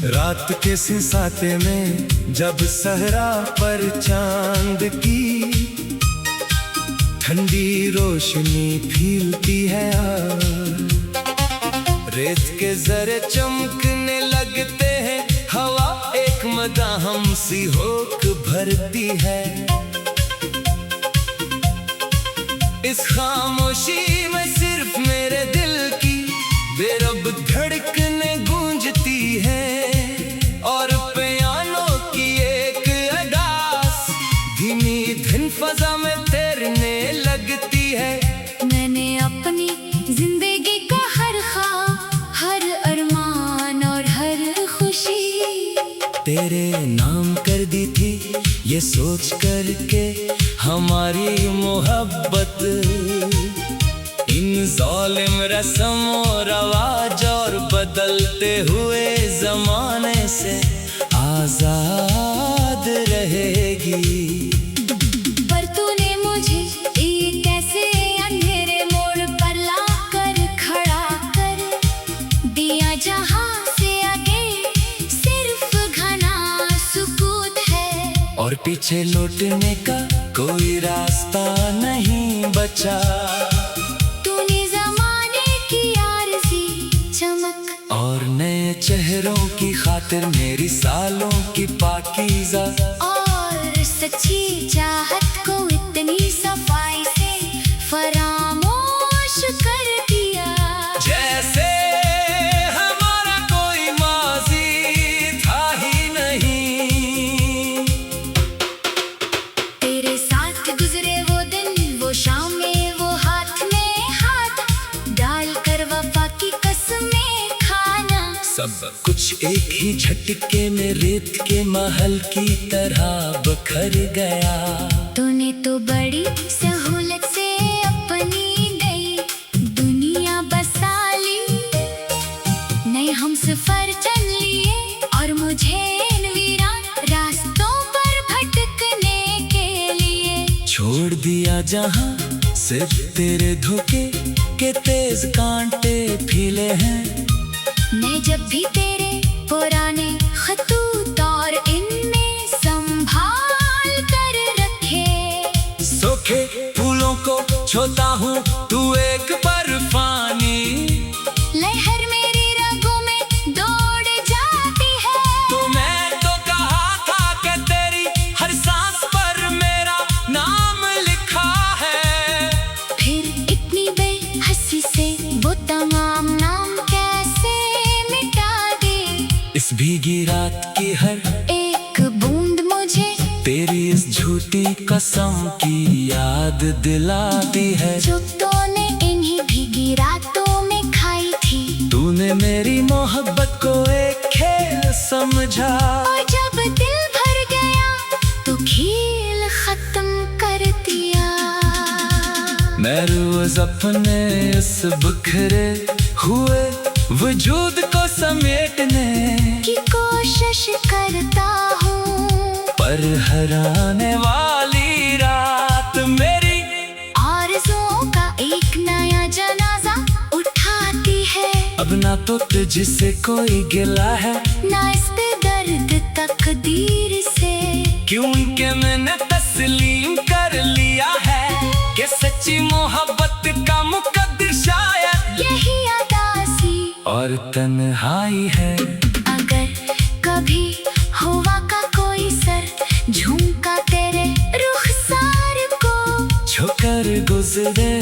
रात के सिसाते में जब सहरा पर चांद की ठंडी रोशनी फीलती है रेत के जरे चमकने लगते हैं, हवा एक मदाहम सी होक भरती है। इस खामोशी में सिर्फ मेरे दिल की बेरब धड़कने गूंजती है और पियानो की एक अदास धीमी धुन फजा में तैरने लगती है। मैंने अपनी जिंदगी का हर ख्वाब, हर अरमान और हर खुशी तेरे नाम कर दी थी, ये सोच करके हमारी मोहब्बत इन ज़ालिम रस्मों रवाज और बदलते हुए ज़माने से आज़ाद रहेगी। पर तूने मुझे एक ऐसे अंधेरे मोड़ पर लाकर खड़ा कर दिया जहां से आगे सिर्फ घना सुकूत है और पीछे लौटने का कोई रास्ता नहीं बचा। तूने ज़माने की आरज़ी चमक और नए चेहरों की खातिर मेरी सालों की पाकीज़ा और सच्ची चाहत को इतनी सफाई से फरामोश कर दिया। जैसे हमारा कोई माज़ी था ही नहीं। तेरे साथ गुजरे वो दिन, वो शामें, वो हाथ में हाथ डालकर वफा की कसमें खाना, सब कुछ एक ही झटके में रेत के महल की तरह बिखर गया। तूने तो बड़ी सहूलत से अपनी नई दुनिया बसा ली, नए हम सफर चल लिए और मुझे इन वीरान रास्तों पर भटकने के लिए छोड़ दिया जहां सिर्फ तेरे धोखे के तेज कांटे फीले हैं। मैं जब भी तेरे पुराने खतूत और इनमें संभाल कर रखे सूखे फूलों को छोता हूँ, तू एक बर्फानी लहर मेरी रगों में दौड़ जाती है। तो मैं तो कहा था कि तेरी हर सांस पर मेरा नाम लिखा है। फिर इतनी बेहसी से वो तमाम नाम कैसे मिटा दे। इस भीगी रात की हर एक बूंद मुझे तेरी इस झूठी कसम की याद दिलाती है जो तूने इन्हीं भीगी रातों में खाई थी। तूने मेरी मोहब्बत को एक खेल समझा और जब दिल भर गया तो खेल खत्म कर दिया। मैं रोज अपने इस बिखरे हुए वजूद को समेटने की कोशिश करता हूँ, पर हराने वाली रात मेरी आरज़ुओं का एक नया जनाजा उठाती है। अब ना तो तुझसे कोई गिला है, ना इस पे दर्द तकदीर से, क्योंकि मैंने तस्लीम कर लिया है कि सच्ची मोहब्बत का मुकद्दर शायद यही अदासी और तन्हाई है। अगर कभी हुआ का कोई सर झुमका तेरे रुखसार को छुकर गुजरे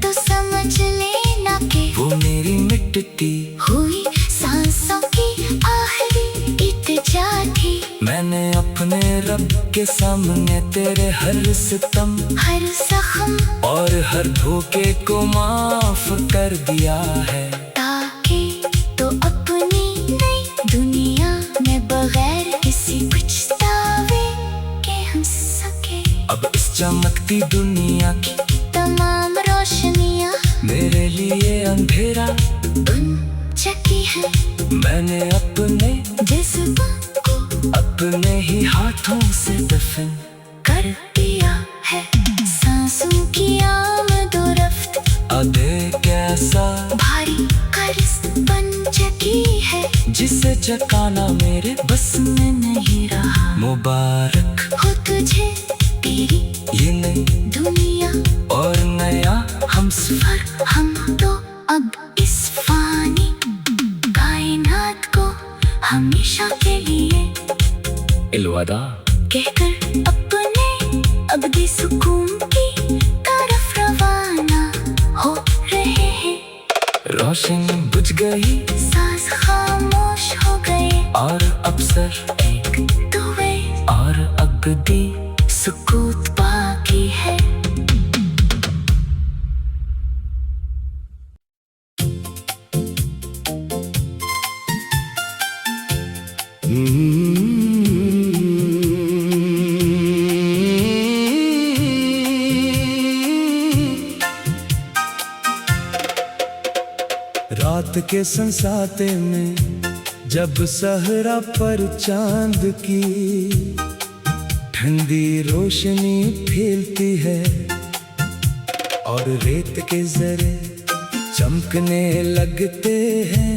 तो समझ लेना कि वो मेरी मिटती हुई सांसों की आखिरी इत्जा थी। मैंने अपने रब के सामने तेरे हर सितम, हर जख्म और हर धोखे को माफ कर दिया है, ताकि तो अपनी नई दुनिया में बगैर किसी पछतावे के हम सके। अब इस चमकती दुनिया की तमाम रोशनियाँ मेरे लिए अंधेरा बन चुकी है। मैंने अपने जज्बा को अपने ही हाथों से दफन कर दिया है। सांसों की आमद और रफ्त अदे कैसा भारी कर्ज बन चुकी है। जिसे चकाना मेरे बस में नहीं रहा। मुबारक हो तुझे तेरी ये नई दुनिया और नया हम सफर। हम तो अब इस फानी कायनात को हमेशा के लिए इलवदा कहकर अपने अब्दी सुकून की तरफ रवाना हो रहे हैं। रोशनी बुझ गई, सांस खामोश हो गए और अफसर एक दुए और अब्दी सुकूत बाकी है। रात के संसाते में जब सहरा पर चांद की ठंडी रोशनी फैलती है और रेत के जरे चमकने लगते हैं,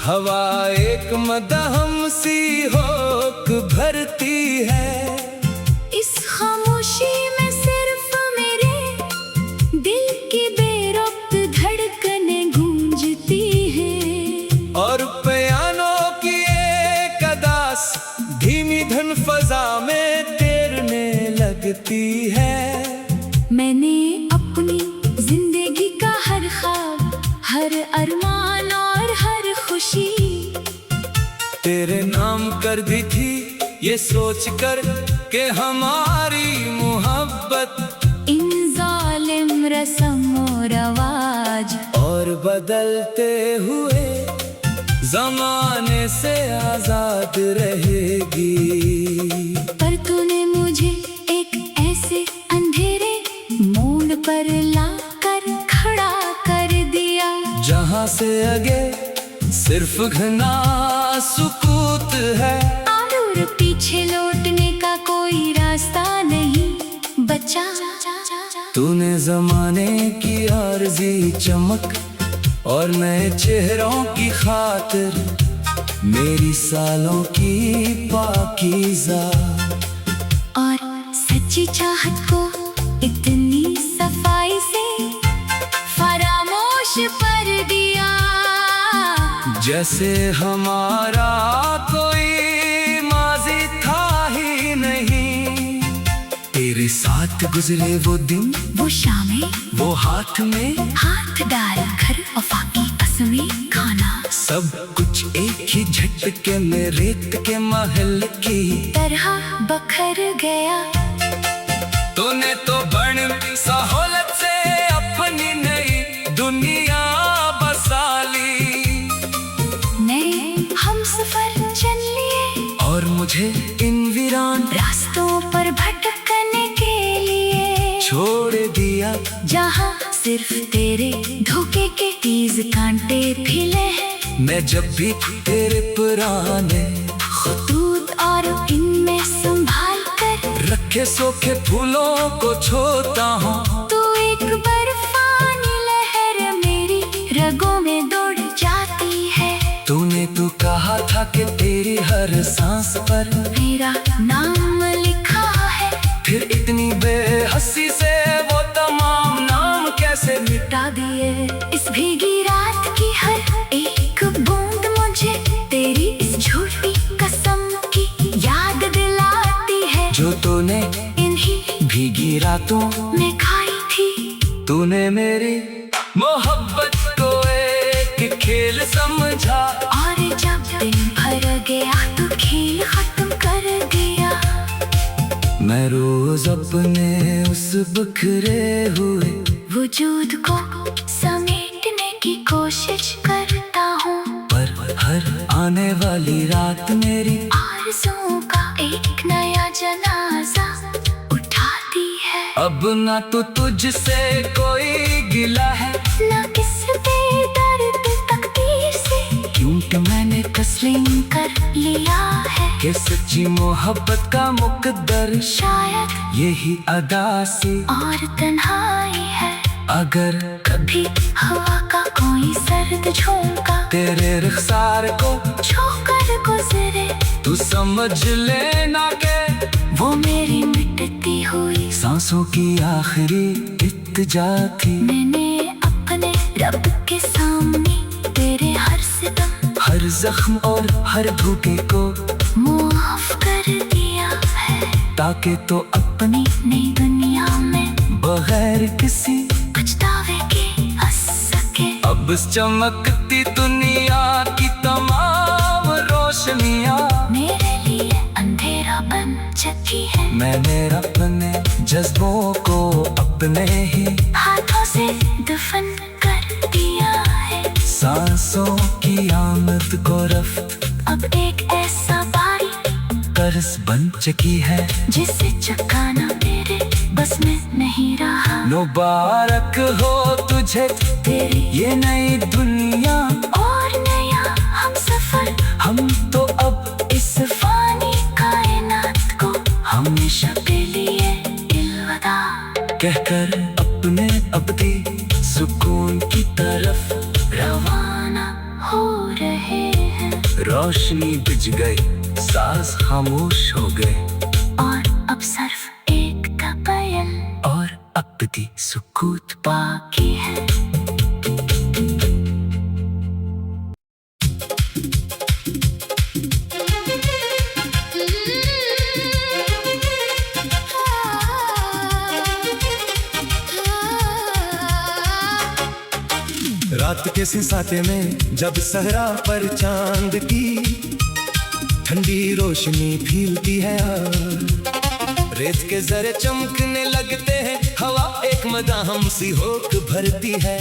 हवा एक मदहम सी होक भरती है। इस खामोशी में सिर्फ मेरे दिल की बेरब्त धड़कनें गूंजती हैं और पियानो की एक अदास धीमी धुन फजा में तैरने लगती है। मैंने अपनी जिंदगी का हर ख्वाब, हर अरमान और हर खुशी तेरे नाम कर दी थी, ये सोच कर कि हमारी मोहब्बत इन जालिम रस्म और रवाज और बदलते हुए जमाने से आजाद रहेगी। पर तूने मुझे एक ऐसे अंधेरे मोड़ पर लाकर खड़ा कर दिया, जहाँ से आगे सिर्फ घना सुकूत है और पीछे लौटने का कोई रास्ता नहीं बचा। तूने जमाने की आरज़ी चमक और नए चेहरों की खातिर मेरी सालों की पाकीज़ा और सच्ची चाहत को इतनी सफाई से फरामोश कर दिया, जैसे हमारा कोई माज़ी था ही नहीं। तेरे साथ गुजरे वो दिन, वो शामें, वो हाथ में हाथ डाल कर वफा की कसमें खाना, सब कुछ एक ही झटके में रेत के महल की तरह बखर गया। तूने तो बड़ी सहूलत से अपनी नई दुनिया बसा ली, नए हम सफर चल लिए और मुझे इन वीरान रास्तों पर भटकने के लिए छोड़ दिया, जहाँ सिर्फ तेरे धोखे के तीज कांटे फिले हैं। मैं जब भी तेरे पुराने खतूत और इनमें संभाल कर रखे सूखे फूलों को छोता हूँ। तू एक बर्फानी लहर मेरी रगों में दौड़ जाती है। तूने तो कहा था कि तेरी हर सांस पर मेरा नाम लिखा है, फिर इतनी बेहसी से वो तमाम नाम कैसे मिटा दिए। इस भीगी रात की हर एक बूंद मुझे तेरी इस झूठी कसम की याद दिलाती है, जो तूने इन्हीं भीगी रातों में खाई थी। तूने मेरी मोहब्बत को एक खेल समझा, और जब दिन भर गया तो खेल खत्म कर दिया। मैं रोज अपने उस बिखरे हुए वजूद को समेटने की कोशिश करता हूँ, पर हर आने वाली रात मेरी आरज़ुओं का एक नया जनाजा उठाती है। अब ना तो तुझसे कोई गिला है, ना किस बेदर्द तकदीर से, क्योंकि मैंने तस्लीम कर लिया है कि सच्ची मोहब्बत का मुकद्दर शायद यही अदा सी और तन्हाई है। अगर कभी हवा का कोई सर्द झोंका तेरे रुखसार को छूकर गुजरे, तू समझ लेना के वो मेरी मिटती हुई सांसों की आखिरी इत्तिजा थी। मैंने अपने रब के सामने तेरे हर सितम, हर जख्म और हर धोखे को माफ कर दिया है, ताकि तो अपनी नई दुनिया में बगैर किसी पछतावे के हंस सके। अब इस चमकती दुनिया की तमाम रोशनियां मेरे लिए अंधेरा बन चुकी है, मैंने अपने जज्बों को अपने ही हाथों से दफन कर दिया है। सांसों की आमद को रफ्त अब एक ऐसा बारी कर्ज बन चुकी है, जिसे चुकाना मेरे बस में नहीं रहा। मुबारक हो तुझे तेरी ये नई दुनिया, और नया हम सफर, हम तो अब इस फानी कायनात को हमेशा के लिए अलविदा कहकर अपने अबदी सुकून की तरफ रवाना हो रहे हैं। रोशनी बुझ गई, सांस खामोश हो गए, और अब सिर्फ एक तबयन और अबदी सुकूत बाकी है। रात के सिसाते में जब सहरा पर चांद की ठंडी रोशनी फीलती है, रेत के जरे चमकने लगते हैं, हवा एक मदाहम सी होक भरती है।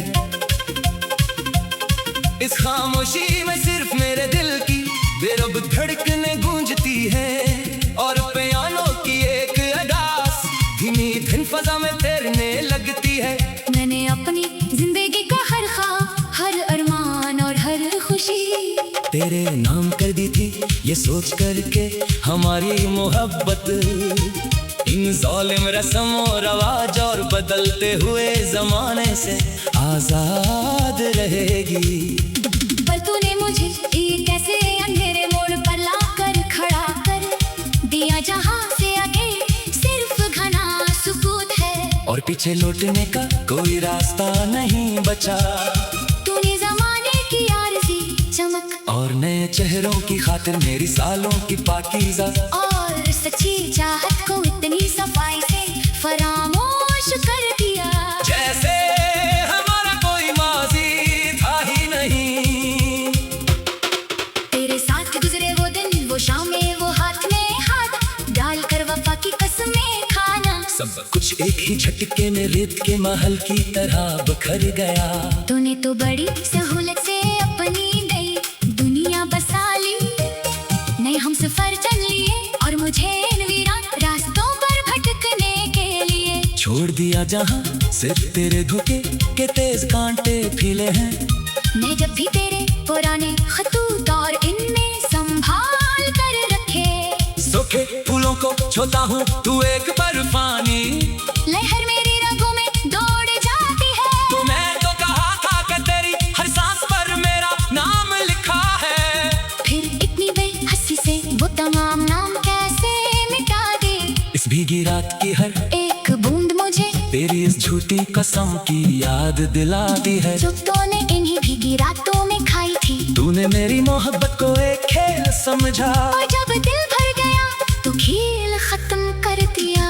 इस खामोशी में सिर्फ मेरे दिल की बेरब धड़कने गूंजती है, और पियानो की एक अदास धीमी धुन फजा में तैरने लगती है। मैंने अपनी जिंदगी का हर ख्वाब, हर अरमान और हर खुशी तेरे नाम कर दी थी, ये सोच करके हमारी मोहब्बत इन जालिम रस्म और रवाज और बदलते हुए जमाने से आजाद रहेगी। पर तूने मुझे एक ऐसे अंधेरे मोड़ पर लाकर खड़ा कर दिया, जहां से आगे सिर्फ घना सुकूत है, और पीछे लौटने का कोई रास्ता नहीं बचा। तूने जमाने की आरज़ी चमक और नए चेहरों की खातिर मेरी सालों की पाकीज़ा और सच्ची चाहत को इतनी सफाई से फरामोश कर दिया, जैसे हमारा कोई माज़ी था ही नहीं। तेरे साथ गुजरे वो दिन, वो शामें, वो हाथ में हाथ डालकर वफा की कसमें खाना, सब कुछ एक ही झटके में रेत के महल की तरह बिखर गया। तूने तो बड़ी सहूलत से अपनी नई दुनिया बसा ली, नए हम सफर चल लिए, और मुझे इन वीरान रास्तों पर भटकने के लिए छोड़ दिया, जहां सिर्फ तेरे धोखे के तेज कांटे फीले हैं। मैं जब भी तेरे पुराने खतूत और इनमें संभाल कर रखे, सूखे फूलों को छोता हूँ, तू एक बर्फानी लहर मेरी रगों में दौड़ जाती है। तो मैं तो कहा था कि तेरी हर सांस पर मेरा नाम लिखा है, फिर इतनी बेहसी से वो तमाम नाम कैसे मिटा दे। इस भीगी रात की हर एक बूंद मुझे तेरी इस झूठी कसम की याद दिलाती है, जो तूने इन्हीं भीगी रातों में खाई थी। तूने मेरी मोहब्बत को एक खेल समझा, और जब दिल भर गया तो खेल खत्म कर दिया।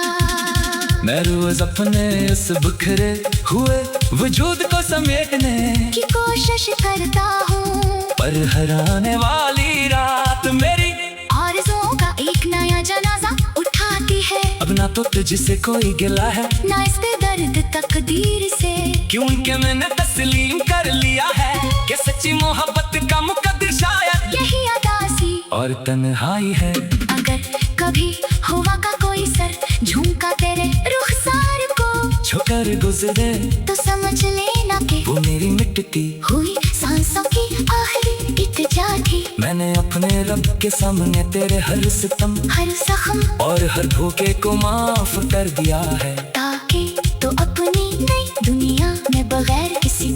मैं रोज अपने इस बिखरे हुए वजूद को समेटने की कोशिश करता हूँ, पर हराने वाली रात मेरी आरज़ुओं का एक नया जनाजा उठाती है। अब ना तो तुझसे कोई गिला है, ना इस पे दर्द तकदीर से, क्योंकि मैंने तस्लीम कर लिया है कि सच्ची मोहब्बत का मुकद्दर शायद यही अदासी और तन्हाई है। अगर कभी हुआ का कोई सर झुमका तेरे रुखसार को छुकर गुजरे, तो समझ लेना कि वो मेरी मिटती हुई सांसों की आखिरी इत्तिजा थी। मैंने अपने रब के सामने तेरे हर सितम, हर जख्म और हर धोखे को माफ कर दिया है, ताकि तो अपनी नई दुनिया में बगैर किसी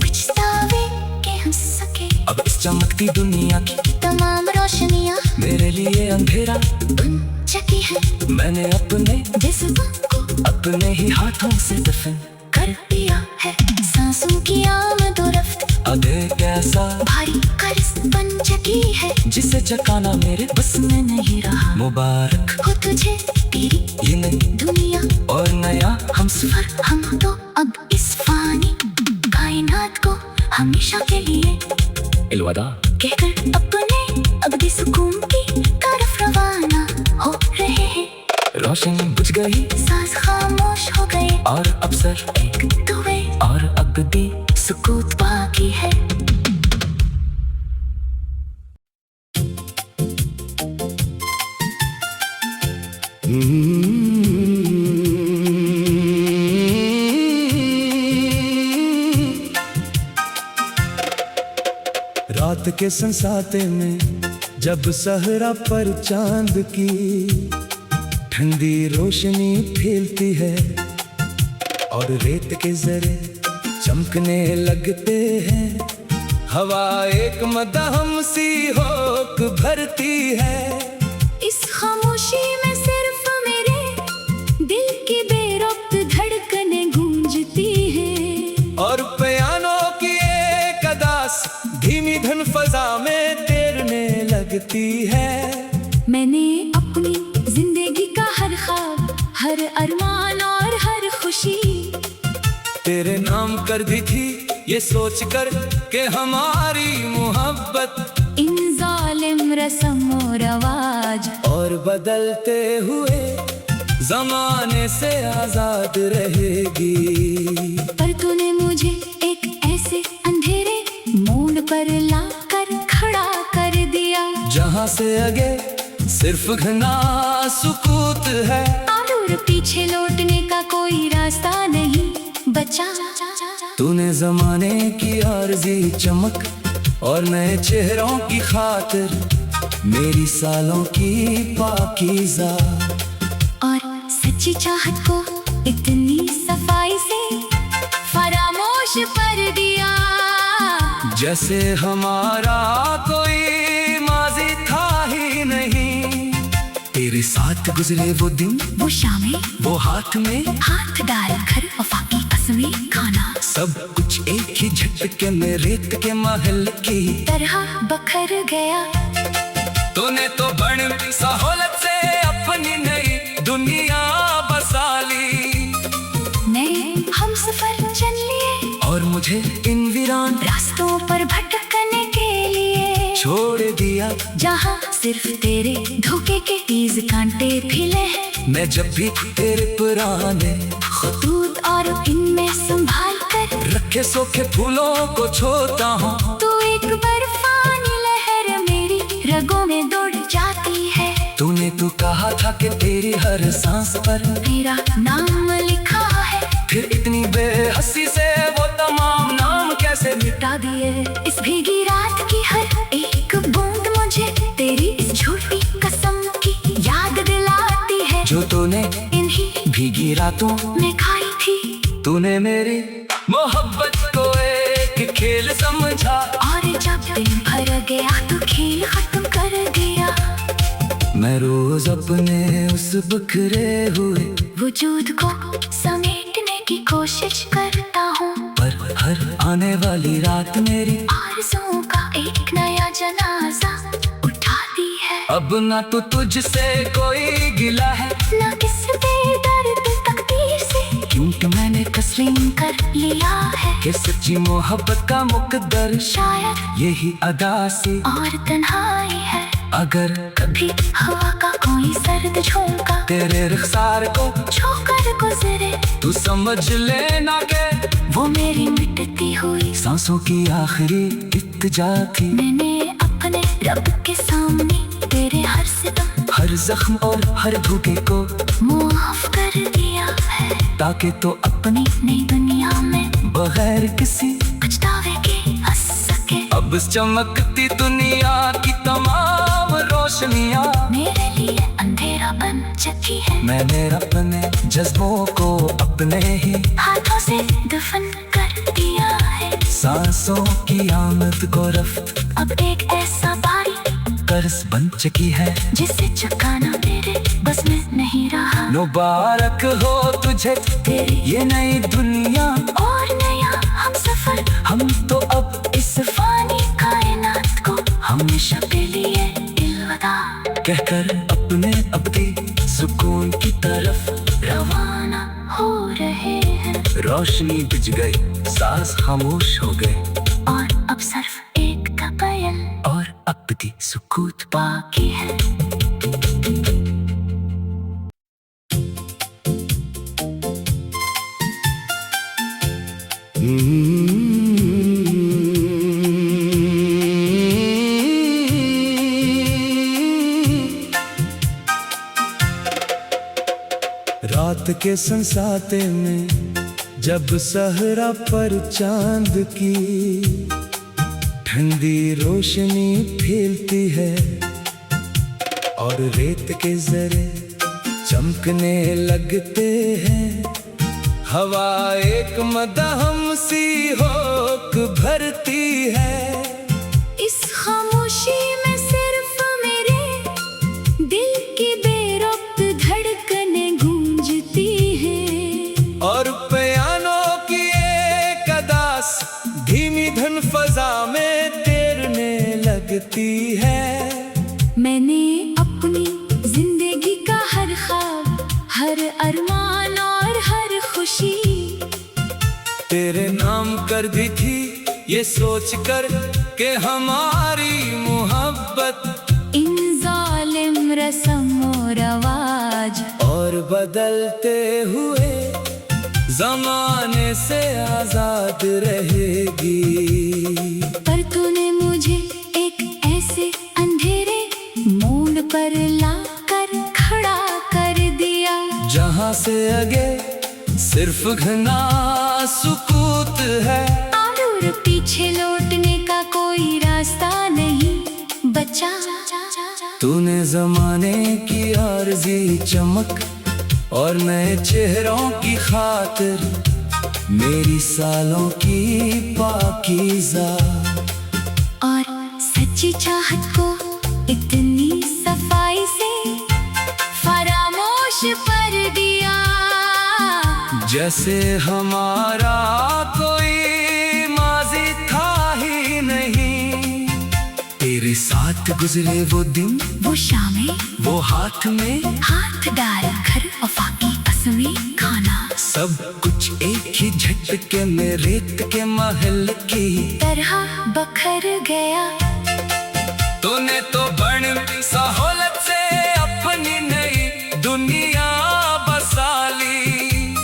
चमकती दुनिया की तमाम रोशनियाँ मेरे लिए अंधेरा बन चुकी है। मैंने अपने जज्बों को अपने ही हाथों से दफन कर दिया है। सांसों की आमद और रफ्त आधे कैसा भारी कर्ज बन चुकी है। जिसे चकाना मेरे बस में नहीं रहा। मुबारक हो तुझे तेरी ये नई दुनिया और नया हम पर हम तो अब इस फानी कायनात को हमेशा के लिए अलविदा कहकर अपने अब्दी सुकून की तरफ रवाना हो रहे हैं। रोशनी बुझ गई सांस खामोश हो गए और अवसर एक दुए और अब्दी सुकूत बाकी है। रात के संसाते में जब सहरा पर चांद की ठंडी रोशनी फैलती है और रेत के जरे चमकने लगते हैं। हवा एक मदहम सी होक भरती है। इस खामोशी में सिर्फ मेरे दिल की बेरब्त धड़कनें गूंजती हैं और पियानो की एक अदास धीमी धुन फजा में तैरने लगती है। मैंने अपनी जिंदगी का हर ख्वाब, हर अरमान और हर खुशी तेरे नाम कर दी थी ये सोच कर कि हमारी मोहब्बत इन जालिम रस्म और रवाज और बदलते हुए जमाने से आजाद रहेगी। पर तूने मुझे एक ऐसे अंधेरे मोड़ पर लाकर खड़ा कर दिया जहाँ से आगे सिर्फ घना सुकूत है और पीछे लौटने का कोई रास्ता नहीं बचा। तूने जमाने की आरज़ी चमक और नए चेहरों की खातिर मेरी सालों की पाकीज़ा और सच्ची चाहत को इतनी सफाई से फरामोश कर दिया जैसे हमारा कोई माजी था ही नहीं। तेरे साथ गुजरे वो दिन, वो शामें, वो हाथ में हाथ डाल कर वफा की कसमें खाना, सब कुछ एक ही झटके में रेत के महल की तरह बखर गया। तूने तो बड़ी सहूलत से अपनी नई दुनिया बसा ली। नए हम सफर चल लिए और मुझे इन वीरान रास्तों पर भटकने के लिए छोड़ दिया जहाँ सिर्फ तेरे धोखे के तीज कांटे फिले हैं। मैं जब भी तेरे पुराने खतूत और इनमें संभाल कर रखे सूखे फूलों को छोता हूँ। तू एक बर्फानी लहर मेरी रगों में दौड़ जाती है। तूने तो कहा था कि तेरी हर सांस पर मेरा नाम लिखा है, फिर इतनी बेहसी से वो तमाम नाम कैसे मिटा दिए। इस भीगी रात की हर एक बूंद मुझे तेरी इस झूठी कसम की याद दिलाती है जो तूने इन्हीं भीगी रातों में खाई थी। तूने मेरी मोहब्बत को एक खेल समझा और जब दिन भर गया तो खेल खत्म कर दिया। मैं रोज अपने उस बिखरे हुए वजूद को समेटने की कोशिश करता हूँ, पर हर आने वाली रात मेरी आरज़ुओं का एक नया जनाजा उठाती है। अब ना तो तुझसे कोई गिला है ना किस बेदर्द तकदीर से, क्योंकि मैंने तस्लीम कर लिया है कि सच्ची मोहब्बत का मुकद्दर शायद यही अदा से और तन्हाई है। अगर कभी हवा का कोई सर्द झोंका तेरे रुखसार को छूकर गुजरे तू समझ लेना के वो मेरी मिटती हुई सांसों की आखिरी इत्तिजा थी। मैंने अपने रब के सामने तेरे हर सितम, हर जख्म और हर धोखे को माफ कर दिया है, ताकि तो अपनी नई दुनिया में बगैर किसी पछतावे के हंस सके। अब इस चमकती दुनिया की तमाम रोशनियाँ मेरे लिए अंधेरा बन चुकी है। मैंने अपने जज्बों को अपने ही हाथों से दफन कर दिया है। सांसों की आमद को रफ्त अब एक ऐसा बारी कर्ज बन चुकी है जिसे चुकाना मेरे बस में नहीं रहा। मुबारक हो तुझे तेरी ये नई दुनिया, और नया हम सफर, हम तो अब इस फानी कायनात को हमेशा के लिए अलविदा कहकर अपने अबदी सुकून की तरफ रवाना हो रहे हैं। रोशनी बुझ गई, सांस खामोश हो गए, और अब सिर्फ एक तबयल और अबदी सुकूत बाकी है। रात के संसाते में जब सहरा पर चांद की ठंडी रोशनी फैलती है और रेत के जरे चमकने लगते हैं, हवा एक मदहम सी होक भरती है। इस खामोशी में सिर्फ मेरे दिल की बेरुख्त धड़कनें गूंजती हैं, और पियानो की एक अदास धीमी धन फजा में तैरने लगती है। मैंने अपनी जिंदगी का हर ख्वाब, हर अरमान और हर खुशी तेरे नाम कर दी थी, ये सोच कर कि हमारी मोहब्बत इन जालिम रस्म और रवाज और बदलते हुए जमाने से आजाद रहेगी। पर तूने मुझे एक ऐसे अंधेरे मोड़ पर लाकर खड़ा कर दिया, जहाँ से आगे सिर्फ घना सुकूत है, और पीछे लौटने का कोई रास्ता नहीं बचा। तूने जमाने की आरज़ी चमक और नए चेहरों की खातिर मेरी सालों की पाकीज़ा और सच्ची चाहत को इतनी सफाई से फरामोश कर दिया, जैसे हमारा कोई माजी था ही नहीं। तेरे साथ गुजरे वो दिन, वो शामें, वो हाथ में हाथ डाल कर वफा की कसमें खाना, सब कुछ एक ही झटके में रेत के महल की तरह बखर गया। तूने तो बड़ी सहूलत से अपनी नई दुनिया बसा ली,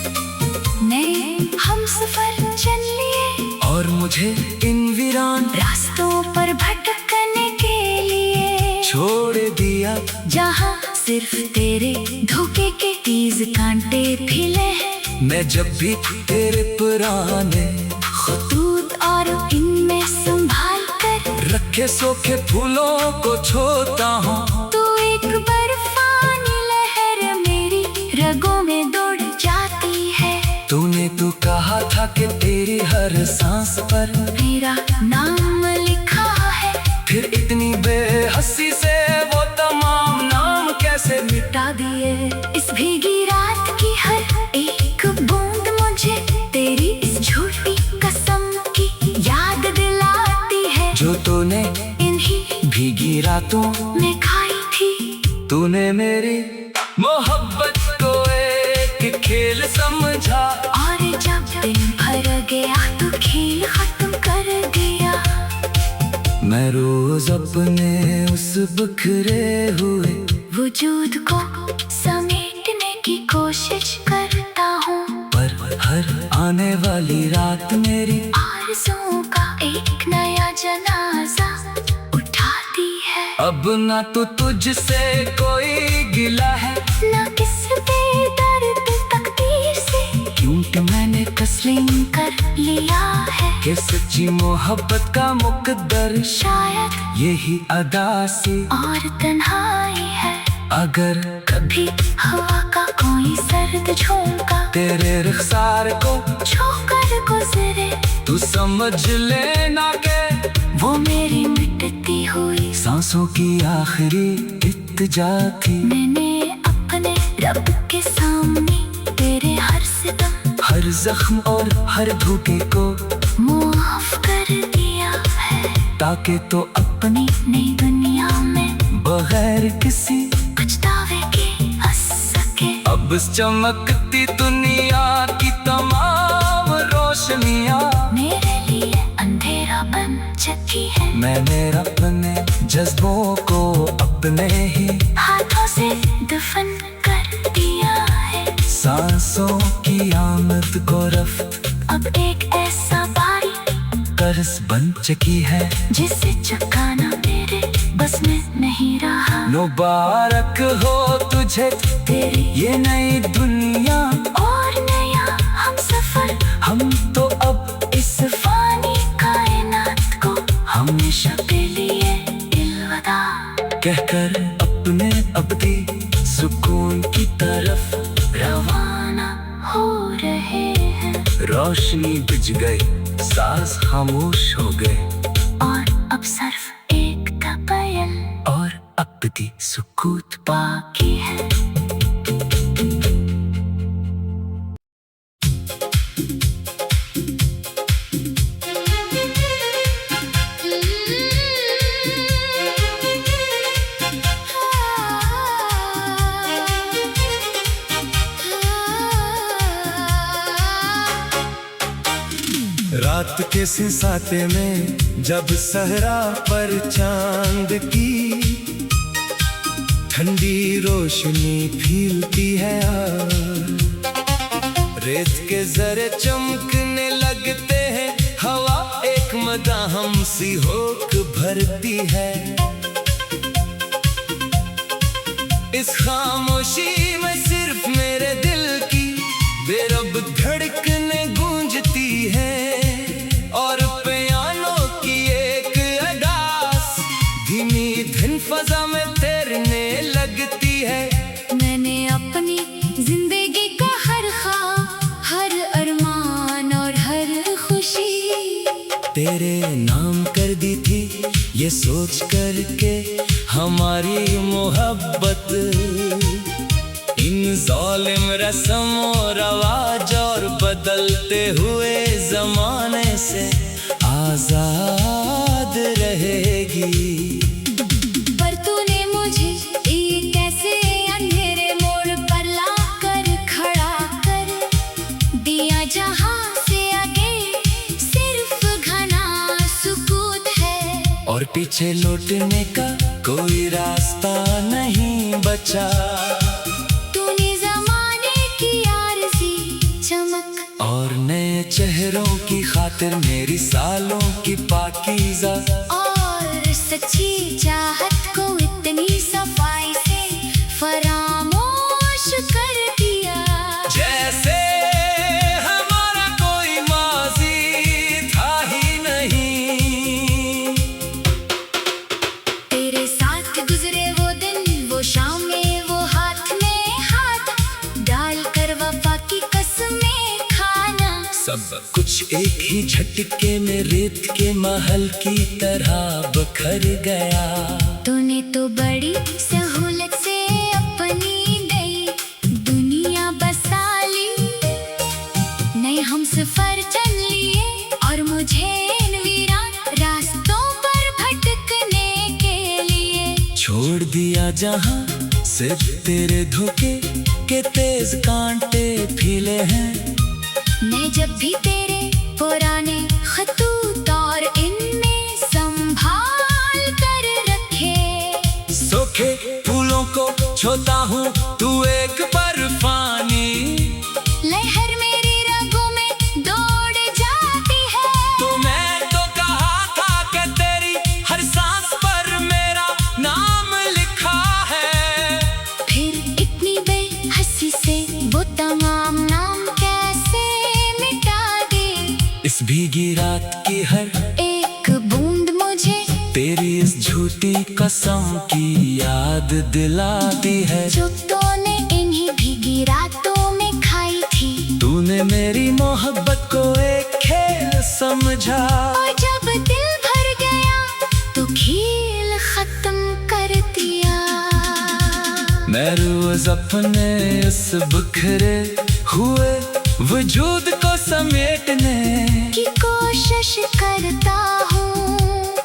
नए हम सफर चल लिए, और मुझे इन वीरान रास्तों पर भटकने के लिए छोड़ दिया, जहाँ सिर्फ तेरे धोखे के तीज कांटे फिले हैं। मैं जब भी तेरे पुराने खतूत और इनमें संभाल कर रखे सूखे फूलों को छोता हूँ, तू एक बर्फानी लहर मेरी रगों में दौड़ जाती है। तूने तो कहा था कि तेरी हर सांस पर मेरा नाम लिखा है, फिर इतनी बेहसी से वो तमाम नाम कैसे मिटा दिए। इस भीगी रात की हर एक बूंद मुझे तेरी इस झूठी कसम की याद दिलाती है, जो तूने इन्हीं भीगी रातों में खाई थी। तूने मेरी मोहब्बत को एक खेल समझा, और जब दिन भर गया तो खेल खत्म कर दिया। मैं रोज अपने उस बिखरे हुए वजूद को समेटने की कोशिश करता हूँ, पर हर आने वाली रात मेरी आरज़ुओं का एक नया जनाजा उठाती है। अब ना तो तुझसे कोई गिला है, ना किस बेदर्द तकदीर से, क्योंकि मैंने तस्लीम कर लिया है कि सच्ची मोहब्बत का मुकद्दर शायद यही अदा सी और तन्हाई है। अगर कभी हवा का कोई सर्द झोंका तेरे रुखसार को छूकर गुजरे, तू समझ लेना के वो मेरी मिटती हुई सांसों की आखिरी इत्तिजा थी। मैंने अपने रब के सामने तेरे हर सितम, हर जख्म और हर धोखे को माफ कर दिया है, ताकि तो अपनी नई दुनिया में बगैर किसी पछतावे के हंस सके। अब इस चमकती दुनिया की तमाम रोशनियां मेरे लिए अंधेरा बन चुकी है, मैंने अपने जज्बों को अपने ही हाथों से दफन कर दिया है। सांसों की आमद को रफ्त अब एक ऐसा बारी कर्ज बन चुकी है, जिसे चुकाना मेरे बस में नहीं रहा। मुबारक हो तुझे तेरी ये नई दुनिया, और नया हम सफर, हम तो अब इस फानी कायनात को हमेशा के लिए अलविदा कहकर अपने अबदी सुकून की तरफ रवाना हो रहे हैं। रोशनी बुझ गई, साज खामोश हो गए, और अब सिर्फ एक तबयल और अबदी सुकूत बाकी है। रात के सिसाते में जब सहरा पर चांद की ठंडी रोशनी फीलती है रेत के जरे चमकने लगते हैं, हवा एक मदाहम सी होक भरती है। इस खामोशी में सिर्फ मेरे दिल की बेरब धड़कने गूंजती है, और पियानो की एक अदास धीमी धुन फजा में तैरने लगती है। मैंने अपनी जिंदगी का हर ख्वाब, हर अरमान और हर खुशी तेरे नाम कर दी थी, ये सोच कर के हमारी मोहब्बत इन जालिम रस्मों रवाज और बदलते हुए जमाने से आजाद रहेगी। पर तूने मुझे एक ऐसे अंधेरे मोड़ पर ला कर खड़ा कर दिया, जहां से आगे सिर्फ घना सुकूत है, और पीछे लौटने का कोई रास्ता नहीं बचा। तूने जमाने की आरज़ी चमक और नए चेहरों की खातिर मेरी सालों की पाकीज़ा और सच्ची चाहत को इतनी सफाई से फरामोश कर दिया, जैसे हमारा कोई माज़ी था ही नहीं। तेरे साथ गुजरे वो दिन, वो शामें, वो हाथ में हाथ डाल कर वफा की कसमें खाना, सब कुछ एक ही झटके में रेत के महल की तरह बिखर गया। तूने तो बड़ी सहूलत से अपनी नई दुनिया बसा ली, नए हम सफर चल लिए, और मुझे इन वीरान रास्तों पर भटकने के लिए छोड़ दिया जहां सिर्फ तेरे धोखे के तेज कांटे फीले हैं। मैं जब भी तेरे पुराने खतूत और इनमें संभाल कर रखे, सूखे फूलों को छोता हूँ, तू एक बर्फानी लहर मेरी रगों में दौड़ जाती है। तो मैं तो कहा था कि तेरी हर सांस पर मेरा नाम लिखा है, फिर इतनी बेहसी से वो तमाम नाम कैसे मिटा दे। इस भीगी रात की हर एक बूंद मुझे तेरी इस झूठी कसम की याद दिलाती है जो तूने इन्हीं भीगी रातों में खाई थी। तूने मेरी मोहब्बत को एक खेल समझा और जब दिल भर गया तो खेल खत्म कर दिया। मैं रोज अपने इस बिखरे हुए वजूद को समेटने की कोशिश करता हूँ,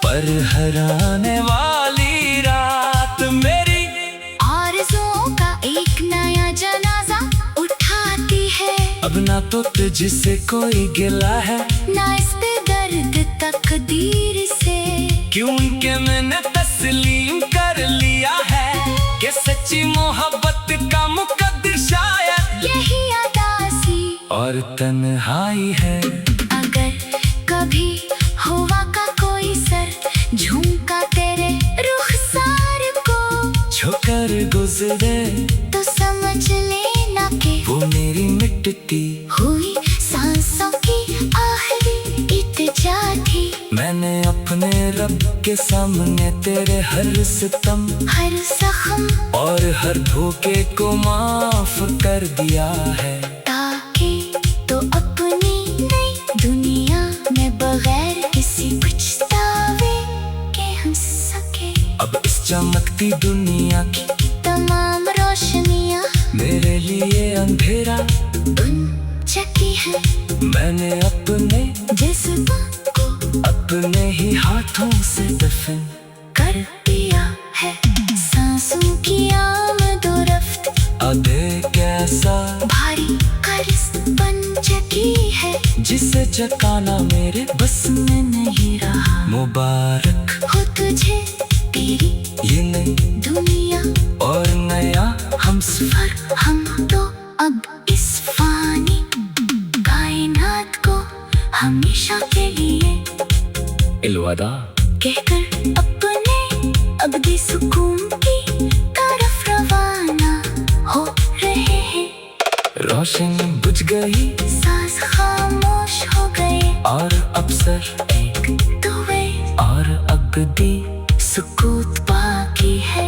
पर हराने वाली रात मेरी आरज़ुओं का एक नया जनाजा उठाती है। अब ना तो तुझसे कोई गिला है ना इस पे दर्द तकदीर से, क्योंकि मैंने तस्लीम कर लिया है कि सच्ची मोहब्बत का मुकद्दर शायद यही अदासी और तन्हाई है। अगर कभी हुआ का कोई सर झुमका तेरे रुखसार को छुकर गुजरे तो समझ लेना कि वो मेरी मिटती हुई सांसों की आखिरी इत्जा थी। मैंने अपने रब के सामने तेरे हर सितम हर जख्म और हर धोखे को माफ कर दिया है, ताकि तो अपनी नई दुनिया में बगैर किसी पछतावे के हंस सके। अब इस चमकती दुनिया की तमाम रोशनियाँ मेरे लिए अंधेरा बन चुकी है। मैंने अपने जज्बात को अपने ही हाथों से दफन कर दिया है। सांसों की आमदोरफ्त आधे कैसा भारी कर्ज बन चुकी है, जिसे चकाना मेरे बस में नहीं रहा। मुबारक हो तुझे तेरी ये नई दुनिया और नया हम पर हम तो अब इस फानी कायनात को हमेशा के लिए इलवदा कहकर अपने अबदी सुकून की तरफ रवाना हो रहे हैं। रोशनी बुझ गई सांस खामोश हो गए और अफसर एक दुए और अबदी सुकूत बाकी है।